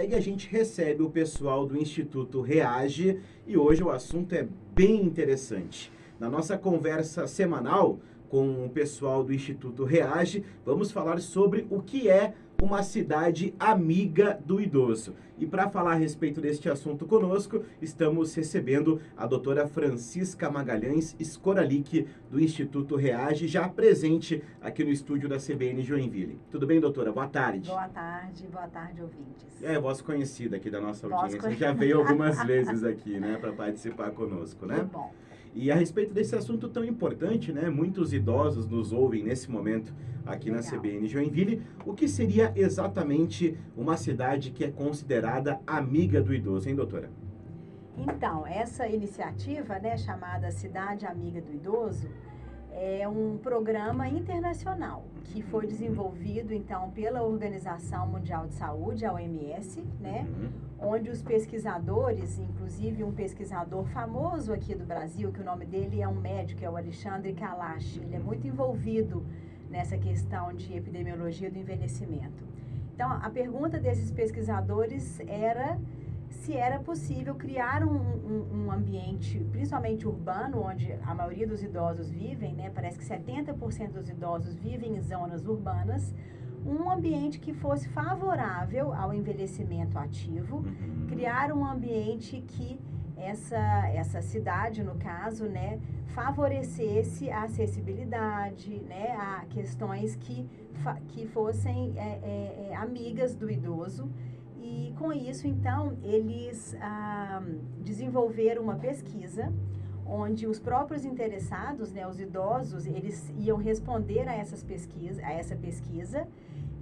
E a gente recebe o pessoal do Instituto Reage e hoje o assunto é bem interessante. Na nossa conversa semanal com o pessoal do Instituto Reage, vamos falar sobre o que é uma cidade amiga do idoso. E para falar a respeito deste assunto conosco, estamos recebendo a doutora Francisca Magalhães Skoralik, do Instituto Reage, já presente aqui no estúdio da CBN Joinville. Tudo bem, doutora? Boa tarde. Boa tarde, ouvintes. É, voz conhecida aqui da nossa audiência. Já veio algumas vezes aqui, né, para participar conosco, né? Muito bom. E a respeito desse assunto tão importante, né? Muitos idosos nos ouvem nesse momento aqui na CBN Joinville. O que seria exatamente uma cidade que é considerada amiga do idoso, hein, doutora? Então, essa iniciativa, né, chamada Cidade Amiga do Idoso, é um programa internacional que foi desenvolvido, então, pela Organização Mundial de Saúde, a OMS, né? Onde os pesquisadores, inclusive um pesquisador famoso aqui do Brasil, que o nome dele é um médico, é o Alexandre Kalash, ele é muito envolvido nessa questão de epidemiologia do envelhecimento. Então, a pergunta desses pesquisadores era se era possível criar um ambiente, principalmente urbano, onde a maioria dos idosos vivem, né? Parece que 70% dos idosos vivem em zonas urbanas, um ambiente que fosse favorável ao envelhecimento ativo, criar um ambiente que essa cidade, no caso, né, favorecesse a acessibilidade, né, a questões que fossem amigas do idoso. E com isso, então, eles desenvolveram uma pesquisa onde os próprios interessados, né, os idosos, eles iam responder a essa pesquisa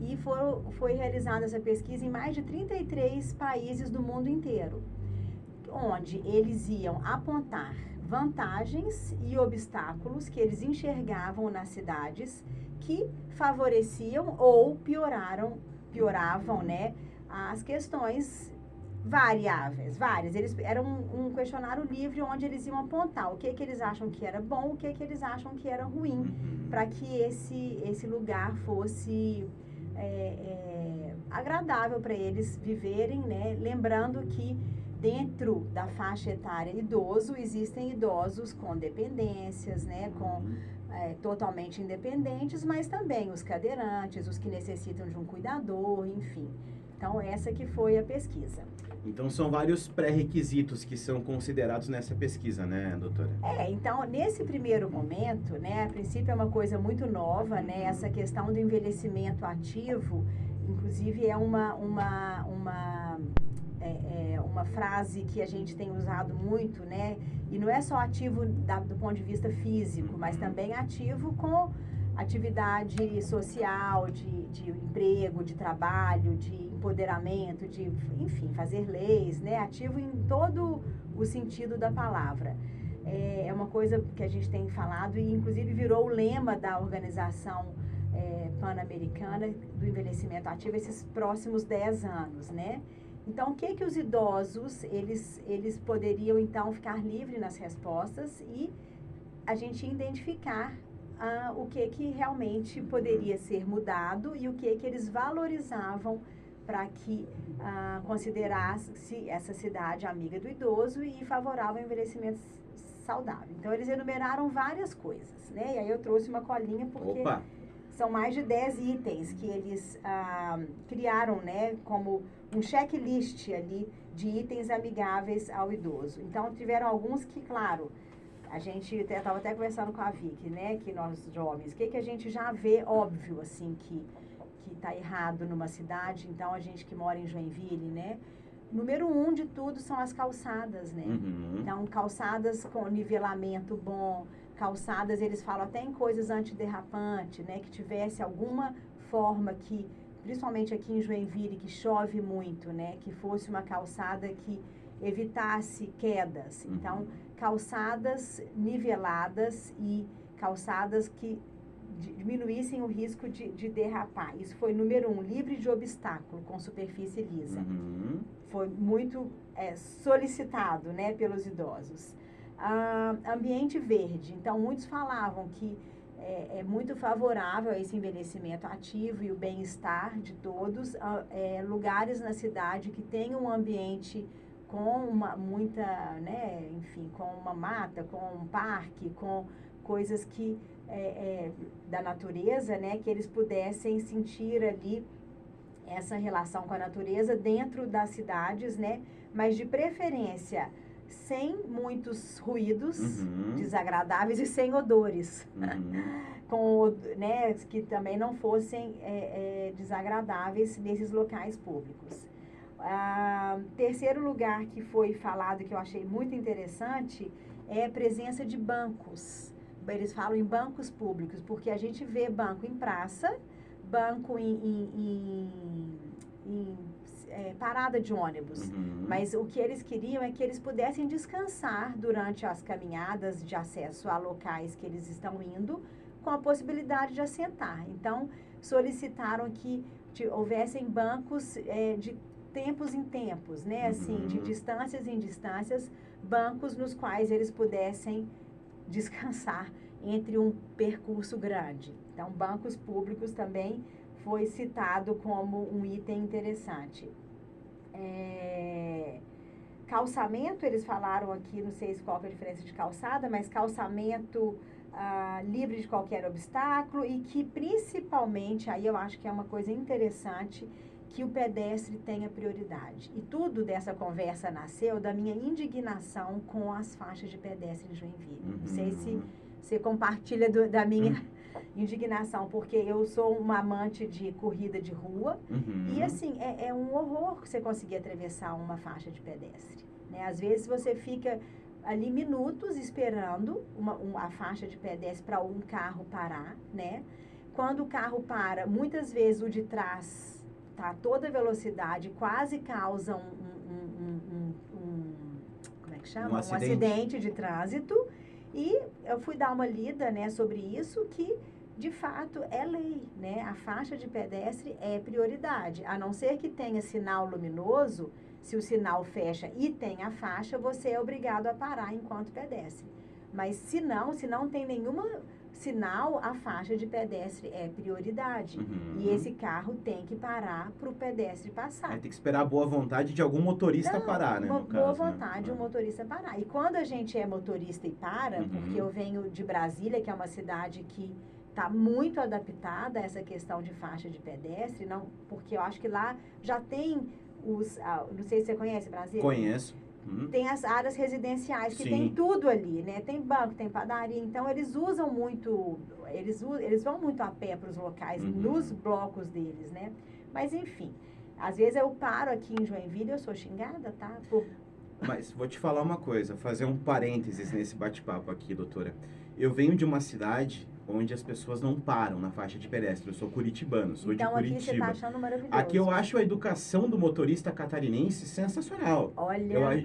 e foi realizada essa pesquisa em mais de 33 países do mundo inteiro, onde eles iam apontar vantagens e obstáculos que eles enxergavam nas cidades que favoreciam ou pioravam, né, as questões várias. Eles eram um questionário livre onde eles iam apontar o que eles acham que era bom, o que eles acham que era ruim, para que esse lugar fosse agradável para eles viverem, né? Lembrando que dentro da faixa etária idoso, existem idosos com dependências, né? Totalmente independentes, mas também os cadeirantes, os que necessitam de um cuidador, enfim. Então, essa que foi a pesquisa. Então, são vários pré-requisitos que são considerados nessa pesquisa, né, doutora? Então, nesse primeiro momento, né, a princípio é uma coisa muito nova, né, essa questão do envelhecimento ativo, inclusive é uma frase que a gente tem usado muito, né, e não é só ativo do ponto de vista físico, mas também ativo com atividade social, de emprego, de trabalho, de empoderamento, enfim, fazer leis, né? Ativo em todo o sentido da palavra. É uma coisa que a gente tem falado e, inclusive, virou o lema da Organização Pan-Americana do Envelhecimento Ativo esses próximos 10 anos, né? Então, o que os idosos, eles poderiam, então, ficar livres nas respostas e a gente identificar o que realmente poderia ser mudado e o que eles valorizavam para que considerasse essa cidade amiga do idoso e favorável ao envelhecimento saudável. Então, eles enumeraram várias coisas, né? E aí eu trouxe uma colinha porque são mais de 10 itens que eles criaram, né? Como um checklist ali de itens amigáveis ao idoso. Então, tiveram alguns que, claro, a gente estava até conversando com a Vicky, né, que nós jovens, o que a gente já vê, óbvio, assim, que está errado numa cidade, então a gente que mora em Joinville, né, número 1 de tudo são as calçadas, né, então calçadas com nivelamento bom, calçadas, eles falam até em coisas antiderrapantes, né, que tivesse alguma forma que, principalmente aqui em Joinville, que chove muito, né, que fosse uma calçada que evitasse quedas, então calçadas niveladas e calçadas que diminuíssem o risco de derrapar. Isso foi número 1, livre de obstáculo, com superfície lisa. Foi muito solicitado, né, pelos idosos. Ambiente verde. Então, muitos falavam que é muito favorável a esse envelhecimento ativo e o bem-estar de todos, lugares na cidade que tem um ambiente com muita, né, enfim, com uma mata, com um parque, com coisas que da natureza, né, que eles pudessem sentir ali essa relação com a natureza dentro das cidades, né, mas de preferência sem muitos ruídos desagradáveis e sem odores, né, que também não fossem desagradáveis nesses locais públicos. Terceiro lugar que foi falado, que eu achei muito interessante, é a presença de bancos. Eles falam em bancos públicos, porque a gente vê banco em praça, banco em parada de ônibus. Mas o que eles queriam é que eles pudessem descansar durante as caminhadas de acesso a locais que eles estão indo, com a possibilidade de assentar. Então, solicitaram que houvessem bancos de tempos em tempos, né? Assim, de distâncias em distâncias, bancos nos quais eles pudessem descansar entre um percurso grande. Então, bancos públicos também foi citado como um item interessante. Calçamento, eles falaram aqui, não sei qual que é a diferença de calçada, mas calçamento livre de qualquer obstáculo e que principalmente, aí eu acho que é uma coisa interessante, que o pedestre tenha prioridade. E tudo dessa conversa nasceu da minha indignação com as faixas de pedestre em Joinville. Não sei se você compartilha da minha indignação, porque eu sou uma amante de corrida de rua e assim, é um horror você conseguir atravessar uma faixa de pedestre, né? Às vezes você fica ali minutos esperando a faixa de pedestre para um carro parar, né? Quando o carro para, muitas vezes o de trás tá a toda velocidade, quase causa como é que chama? Um acidente de trânsito. E eu fui dar uma lida, né, sobre isso, que de fato é lei, né? A faixa de pedestre é prioridade, a não ser que tenha sinal luminoso. Se o sinal fecha e tem a faixa, você é obrigado a parar enquanto pedestre. Mas se não tem nenhuma sinal, a faixa de pedestre é prioridade. E esse carro tem que parar para o pedestre passar. Tem que esperar a boa vontade de algum motorista parar, né? Boa vontade, um motorista parar. E quando a gente é motorista e para, porque eu venho de Brasília, que é uma cidade que está muito adaptada a essa questão de faixa de pedestre, não, porque eu acho que lá já tem não sei se você conhece Brasília? Conheço. Tem as áreas residenciais, que tem tudo ali, né? Tem banco, tem padaria, então eles usam muito, eles vão muito a pé para os locais, nos blocos deles, né? Mas enfim, às vezes eu paro aqui em Joinville, eu sou xingada, tá? Mas vou te falar uma coisa, fazer um parênteses nesse bate-papo aqui, doutora. Eu venho de uma cidade onde as pessoas não param na faixa de pedestre. Eu sou curitibano, sou de Curitiba. Então aqui você tá achando maravilhoso. Aqui eu acho a educação do motorista catarinense sensacional. Olha,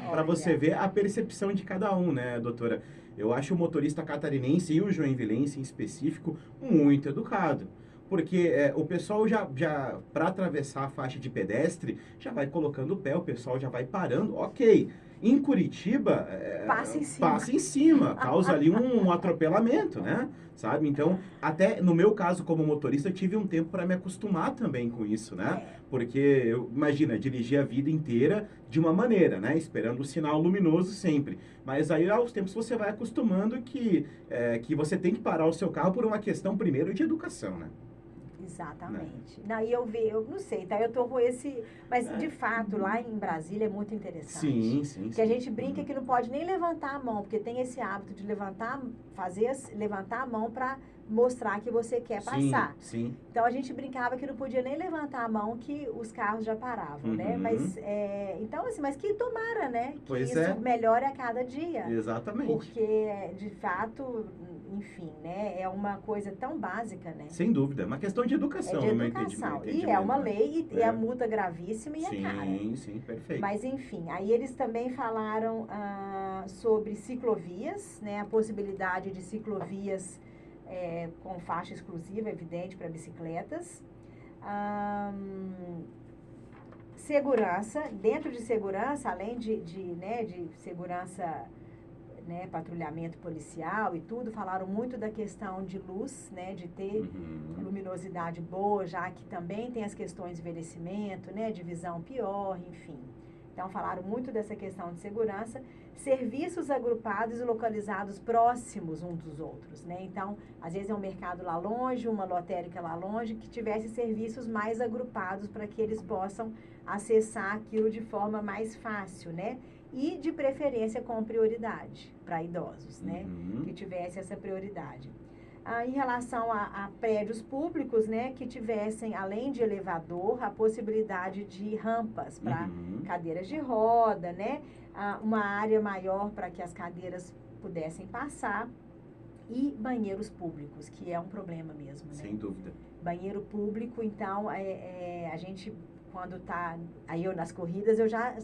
para você ver a percepção de cada um, né, doutora? Eu acho o motorista catarinense e o joinvilense em específico muito educado. Porque o pessoal já para atravessar a faixa de pedestre, já vai colocando o pé, o pessoal já vai parando, ok. Em Curitiba, passa em cima, causa ali um atropelamento, né? Sabe? Então, até no meu caso como motorista, eu tive um tempo para me acostumar também com isso, né? Porque, imagina, dirigir a vida inteira de uma maneira, né? Esperando o sinal luminoso sempre. Mas aí, aos tempos, você vai acostumando que você tem que parar o seu carro por uma questão, primeiro, de educação, né? Exatamente. Não, e eu não sei, tá? Eu tô com esse... Mas, de fato, lá em Brasília é muito interessante. Sim. Que a gente brinca que não pode nem levantar a mão, porque tem esse hábito de levantar a mão para mostrar que você quer passar. Sim. Então, a gente brincava que não podia nem levantar a mão, que os carros já paravam, né? Mas, então, assim, mas que tomara, né? Que isso melhore a cada dia. Exatamente. Porque, de fato, enfim, né? É uma coisa tão básica, né? Sem dúvida. É uma questão de educação, no meu entendimento. E é uma lei, e é multa gravíssima e é cara. Sim, perfeito. Mas, enfim, aí eles também falaram sobre ciclovias, né? A possibilidade de ciclovias com faixa exclusiva, evidente, para bicicletas. Segurança, dentro de segurança, além de segurança né, patrulhamento policial e tudo, falaram muito da questão de luz, né, de ter luminosidade boa, já que também tem as questões de envelhecimento, né, de visão pior, enfim. Então, falaram muito dessa questão de segurança, serviços agrupados e localizados próximos uns dos outros, né? Então, às vezes é um mercado lá longe, uma lotérica lá longe, que tivesse serviços mais agrupados para que eles possam acessar aquilo de forma mais fácil, né? E, de preferência, com prioridade para idosos, né? Que tivesse essa prioridade. Em relação a prédios públicos, né, que tivessem, além de elevador, a possibilidade de rampas para cadeiras de roda, né, uma área maior para que as cadeiras pudessem passar, e banheiros públicos, que é um problema mesmo, né? Sem dúvida. Banheiro público, então, a gente, quando está aí eu nas corridas, eu já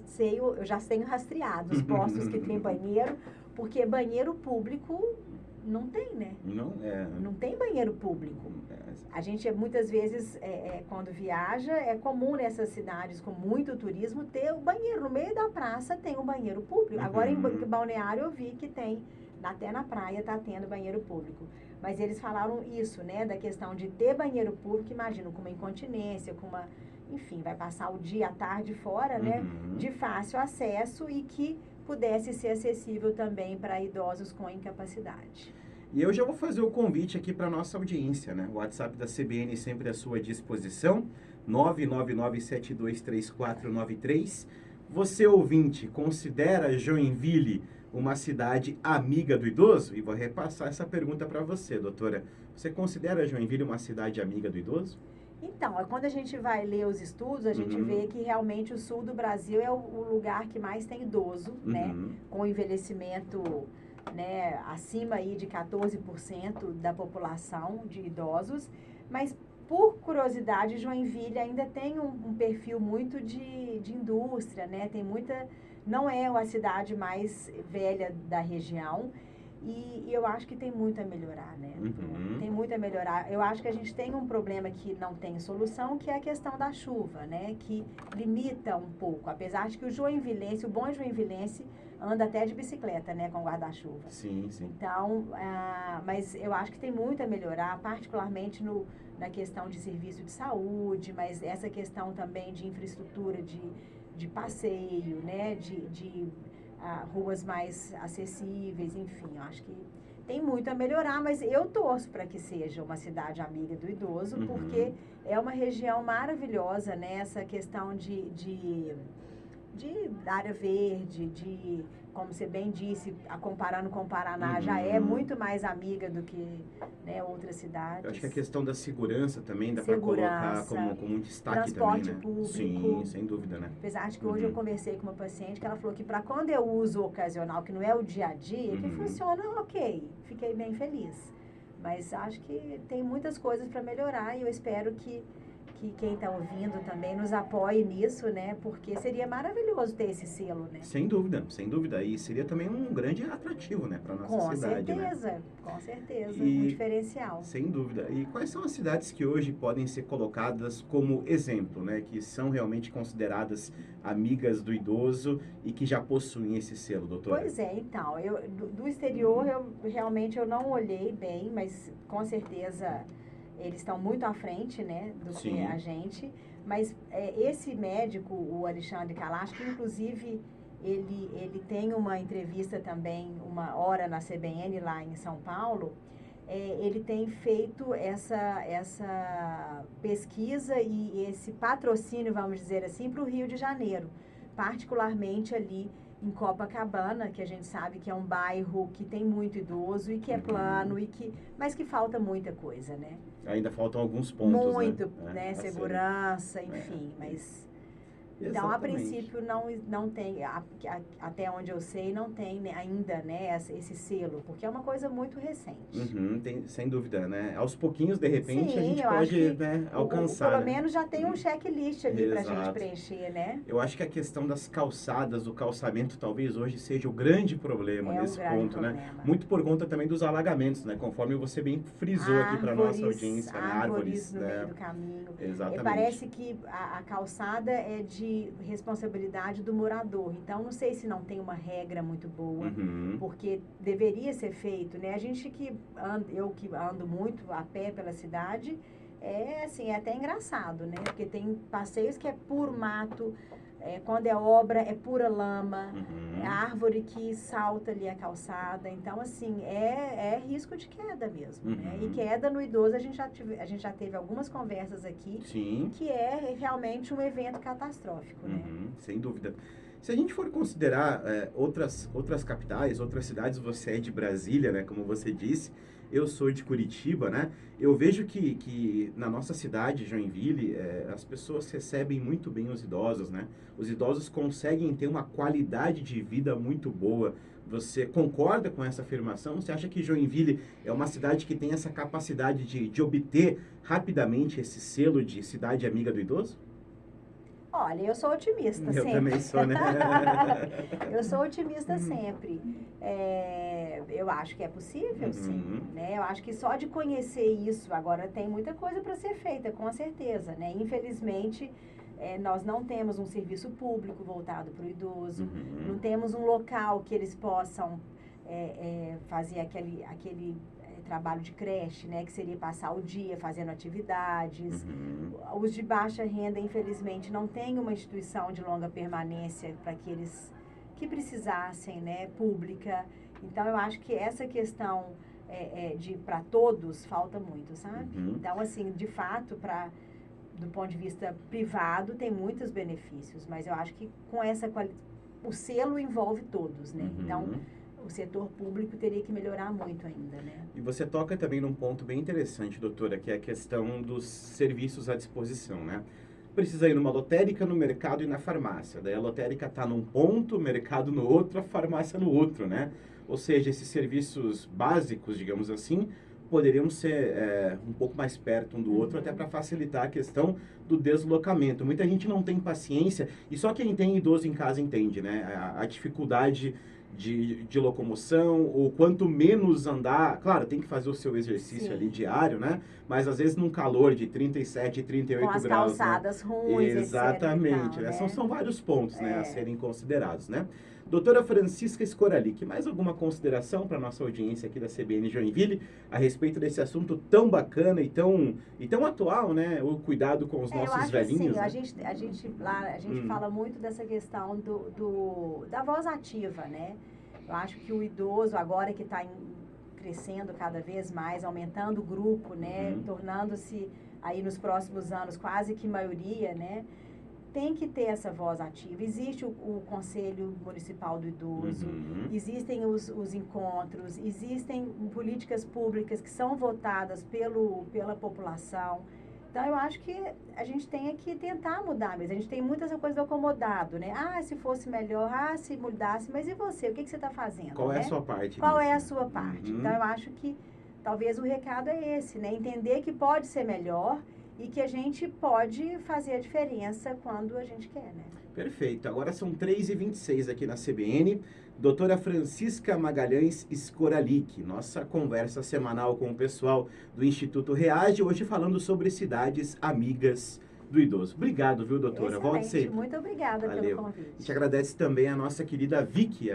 tenho rastreado os postos que tem banheiro, porque banheiro público não tem, né? Não tem banheiro público. A gente, muitas vezes, quando viaja, é comum nessas cidades com muito turismo ter o banheiro. No meio da praça tem um banheiro público. Agora, em Balneário, eu vi que tem, até na praia está tendo banheiro público. Mas eles falaram isso, né? Da questão de ter banheiro público, imagino, com uma incontinência, com uma... Enfim, vai passar o dia, a tarde fora, né? De fácil acesso e que pudesse ser acessível também para idosos com incapacidade. E eu já vou fazer o convite aqui para a nossa audiência, né? O WhatsApp da CBN sempre à sua disposição, 999-723493. Você, ouvinte, considera Joinville uma cidade amiga do idoso? E vou repassar essa pergunta para você, doutora. Você considera Joinville uma cidade amiga do idoso? Então, quando a gente vai ler os estudos, a gente vê que realmente o sul do Brasil é o lugar que mais tem idoso, né? Com envelhecimento, né, acima aí de 14% da população de idosos. Mas, por curiosidade, Joinville ainda tem um perfil muito de indústria, né? Tem muita... Não é a cidade mais velha da região. E eu acho que tem muito a melhorar, né? Tem muito a melhorar. Eu acho que a gente tem um problema que não tem solução, que é a questão da chuva, né? Que limita um pouco. Apesar de que o joinvilense, o bom joinvilense, anda até de bicicleta, né? Com guarda-chuva. Sim, sim. Então, mas eu acho que tem muito a melhorar, particularmente na questão de serviço de saúde, mas essa questão também de infraestrutura, de passeio, né? De ruas mais acessíveis, enfim, eu acho que tem muito a melhorar, mas eu torço para que seja uma cidade amiga do idoso, porque é uma região maravilhosa, né? Essa questão de área verde, como você bem disse, comparando com o Paraná, já é muito mais amiga do que, né, outras cidades. Eu acho que a questão da segurança também dá para colocar como um destaque também, né? Público. Sim, sem dúvida, né? Apesar de que hoje eu conversei com uma paciente que ela falou que para quando eu uso ocasional, que não é o dia a dia, que funciona ok, fiquei bem feliz. Mas acho que tem muitas coisas para melhorar e eu espero que quem está ouvindo também nos apoie nisso, né? Porque seria maravilhoso ter esse selo, né? Sem dúvida, sem dúvida. E seria também um grande atrativo, né? Para nossa cidade, né? Com certeza, um diferencial. Sem dúvida. E quais são as cidades que hoje podem ser colocadas como exemplo, né? Que são realmente consideradas amigas do idoso e que já possuem esse selo, doutora? Pois é, então, do exterior eu realmente não olhei bem, mas com certeza... Eles estão muito à frente, né, do que a gente. Mas esse médico, o Alexandre Kalash, que inclusive ele tem uma entrevista também, uma hora na CBN lá em São Paulo, ele tem feito essa pesquisa e esse patrocínio, vamos dizer assim, para o Rio de Janeiro. Particularmente ali em Copacabana, que a gente sabe que é um bairro que tem muito idoso e que é plano, mas que falta muita coisa, né? Ainda faltam alguns pontos, né? Segurança, enfim, mas... Então, a princípio, não tem, até onde eu sei, não tem ainda, né, esse selo, porque é uma coisa muito recente. Sem dúvida, né? Aos pouquinhos, de repente, a gente pode, né, alcançar. Pelo menos já tem um checklist ali para a gente preencher, né? Eu acho que a questão das calçadas, do calçamento, talvez hoje seja o grande problema nesse ponto, né? Muito por conta também dos alagamentos, né? Conforme você bem frisou aqui para nossa audiência, né? Árvores no meio do caminho. Exatamente. Parece que a calçada é de de responsabilidade do morador. Então, não sei se não tem uma regra muito boa, porque deveria ser feito, né? A gente eu que ando muito a pé pela cidade, é até engraçado, né? Porque tem passeios que é puro mato, quando é obra é pura lama, é árvore que salta ali a calçada. Então, assim, é risco de queda mesmo, né? E queda no idoso, a gente já teve algumas conversas aqui, Sim. Que é realmente um evento catastrófico, né? Sem dúvida. Se a gente for considerar outras capitais, outras cidades, você é de Brasília, né? Como você disse, eu sou de Curitiba, né? Eu vejo que na nossa cidade, Joinville, as pessoas recebem muito bem os idosos, né? Os idosos conseguem ter uma qualidade de vida muito boa. Você concorda com essa afirmação? Você acha que Joinville é uma cidade que tem essa capacidade de obter rapidamente esse selo de cidade amiga do idoso? Olha, eu sou otimista sempre. Eu também sou, né? Eu sou otimista sempre. Eu acho que é possível, sim. Né? Eu acho que só de conhecer isso, agora tem muita coisa para ser feita, com certeza. Né? Infelizmente, nós não temos um serviço público voltado para o idoso, não temos um local que eles possam fazer aquele trabalho de creche, né, que seria passar o dia fazendo atividades. Os de baixa renda, infelizmente, não tem uma instituição de longa permanência para aqueles que precisassem, né, pública. Então, eu acho que essa questão de para todos falta muito, sabe? Então, assim, de fato, do ponto de vista privado, tem muitos benefícios, mas eu acho que com o selo envolve todos, né? Então, o setor público teria que melhorar muito ainda, né? E você toca também num ponto bem interessante, doutora, que é a questão dos serviços à disposição, né? Precisa ir numa lotérica, no mercado e na farmácia. Daí a lotérica está num ponto, o mercado no outro, a farmácia no outro, né? Ou seja, esses serviços básicos, digamos assim, poderiam ser um pouco mais perto um do outro, até para facilitar a questão do deslocamento. Muita gente não tem paciência, e só quem tem idoso em casa entende, né? A dificuldade de locomoção, ou quanto menos andar, claro, tem que fazer o seu exercício ali diário, né? Mas às vezes num calor de 37, 38 com as graus. calçadas, né? Ruins, Exatamente, etc. Né? São vários pontos, né, a serem considerados, né? Doutora Francisca Scoralic, mais alguma consideração para a nossa audiência aqui da CBN Joinville a respeito desse assunto tão bacana e tão atual, né? O cuidado com os nossos velhinhos. Assim, né? a gente fala muito dessa questão da voz ativa, né? Eu acho que o idoso, agora que está crescendo cada vez mais, aumentando o grupo, né? Tornando-se aí nos próximos anos quase que maioria, né? Tem que ter essa voz ativa. Existe o Conselho Municipal do Idoso, existem os encontros, existem políticas públicas que são votadas pela população. Então, eu acho que a gente tem que tentar mudar mesmo. A gente tem muita essa coisa do acomodado, né? Se fosse melhor, se mudasse. Mas e você? O que você está fazendo? Qual é a sua parte? Qual é a sua parte? Então, eu acho que talvez o recado é esse, né? Entender que pode ser melhor e que a gente pode fazer a diferença quando a gente quer, né? Perfeito. Agora são 3h26 aqui na CBN. Doutora Francisca Magalhães Scoralic, nossa conversa semanal com o pessoal do Instituto Reage, hoje falando sobre cidades amigas do idoso. Obrigado, viu, doutora? Excelente. Volte sempre. Muito obrigada pelo convite. A gente agradece também a nossa querida Vicky,